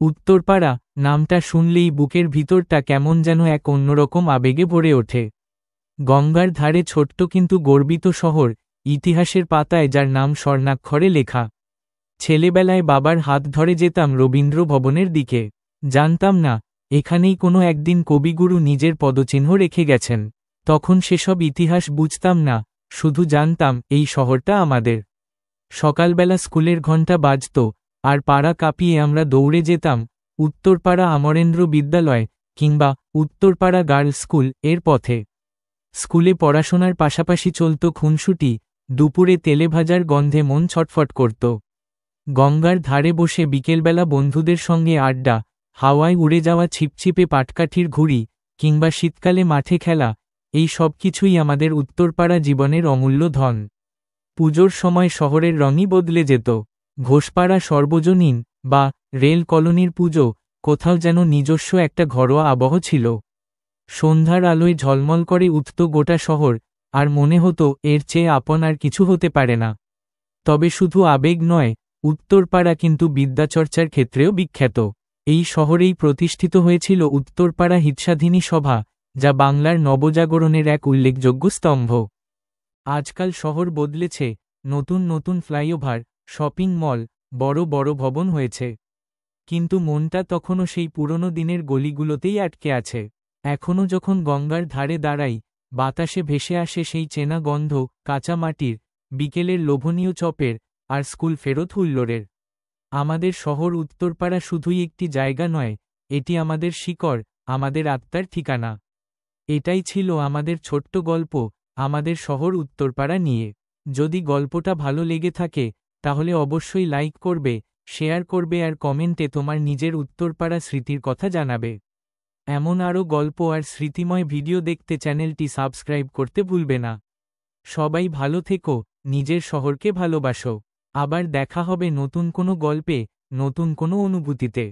উত্তরপাড়া নামটা শুনলেই বুকের ভিতরটা কেমন যেন এক অন্যরকম আবেগে ভরে ওঠে। গঙ্গার ধারে ছোট্ট কিন্তু গর্বিত শহর, ইতিহাসের পাতায় যার নাম স্বর্ণাক্ষরে লেখা। ছেলেবেলায় বাবার হাত ধরে যেতাম রবীন্দ্র ভবনের দিকে। জানতাম না এখানেই কোনো একদিন কবিগুরু নিজের পদচিহ্ন রেখে গেছেন। তখন সেসব ইতিহাস বুঝতাম না, শুধু জানতাম এই শহরটা আমাদের। সকালবেলা স্কুলের ঘণ্টা বাজত, আর পাড়া কাঁপিয়ে আমরা দৌড়ে যেতাম উত্তরপাড়া অমরেন্দ্র বিদ্যালয় কিংবা উত্তরপাড়া গার্লস স্কুল এর পথে। স্কুলে পড়াশোনার পাশাপাশি চলত খুনসুটি, দুপুরে তেলেভাজার গন্ধে মন ছটফট করত। গঙ্গার ধারে বসে বিকেলবেলা বন্ধুদের সঙ্গে আড্ডা, হাওয়ায় উড়ে যাওয়া ছিপছিপে পাটকাঠির ঘুড়ি কিংবা শীতকালে মাঠে খেলা, এই সব কিছুই আমাদের উত্তরপাড়া জীবনের অমূল্য ধন। পুজোর সময় শহরের রঙই বদলে যেত। ঘোষপাড়া সর্বজনীন বা রেল কলোনির পুজো, কোথাও যেন নিজস্ব একটা ঘরোয়া আবহ ছিল। সন্ধ্যার আলোয় ঝলমল করে উঠত গোটা শহর, আর মনে হতো এর চেয়ে আপন আর কিছু হতে পারে না। তবে শুধু আবেগ নয়, উত্তরপাড়া কিন্তু বিদ্যাচর্চার ক্ষেত্রেও বিখ্যাত। এই শহরেই প্রতিষ্ঠিত হয়েছিল উত্তরপাড়া হিতসাধিনী সভা, যা বাংলার নবজাগরণের এক উল্লেখযোগ্য স্তম্ভ। আজকাল শহর বদলেছে, নতুন নতুন ফ্লাইওভার, শপিং মল, বড় বড় ভবন হয়েছে। কিন্তু মনটা তখনও সেই পুরনো দিনের গলিগুলোতেই আটকে আছে। এখনও যখন গঙ্গার ধারে দাঁড়াই, বাতাসে ভেসে আসে সেই চেনা গন্ধ, কাঁচা মাটির, বিকেলের লোভনীয় চপের, আর স্কুল ফেরত হুল্লোড়ের। আমাদের শহর উত্তরপাড়া শুধুই একটি জায়গা নয়, এটি আমাদের শিকড়, আমাদের আত্মার ঠিকানা। এটাই ছিল আমাদের ছোট্ট গল্প, আমাদের শহর উত্তরপাড়া নিয়ে। যদি গল্পটা ভালো লেগে থাকে, তাহলে অবশ্যই লাইক করবে, শেয়ার করবে আর কমেন্টে তোমার নিজের উত্তরপাড়া স্মৃতির কথা জানাবে। এমন আরও গল্প আর স্মৃতিময় ভিডিও দেখতে চ্যানেলটি সাবস্ক্রাইব করতে ভুলবে না। সবাই ভালো থেকো, নিজের শহরকে ভালোবাসো। আবার দেখা হবে নতুন কোনো গল্পে, নতুন কোনো অনুভূতিতে।